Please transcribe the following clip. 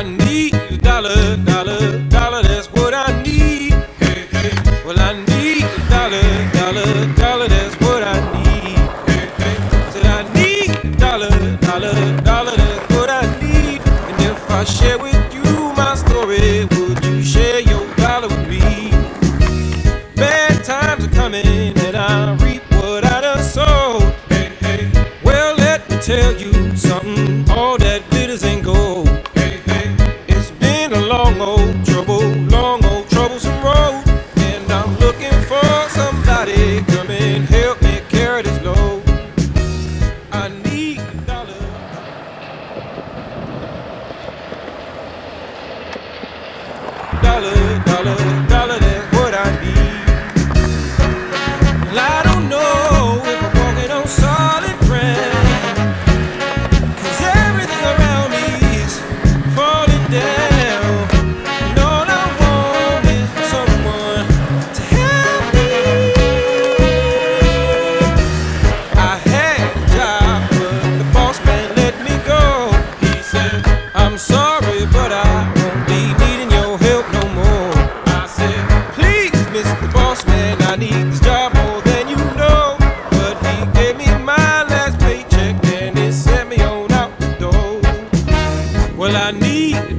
I need a dollar, dollar, dollar, that's what I need. Hey, hey. Well, I need a dollar, dollar, dollar, that's what I need. Hey, hey. Said I need a dollar, dollar, dollar, that's what I need. And if I share with you my story, would you share your dollar with me? Bad times are coming and I reap what I done sowed. Hey, hey. Well, let me tell you something, all that glitters ain't gold. Hey, hey. It's been a long old troublesome road, and I'm looking for somebody come and help me carry this load. I need a dollar. Dollar, dollar, dollar, that's what I need. Well, I don't know if I'm walking on solid ground, 'cause everything around me is falling down. And all I want is for someone to help me. I had a job, but the boss man let me go. He said, I'm sorry, but I won't be needing your help no more. I said, please, Mr. Boss Man, I need this job more than you know. But he gave me my last paycheck and it sent me on out the door. Well, I need a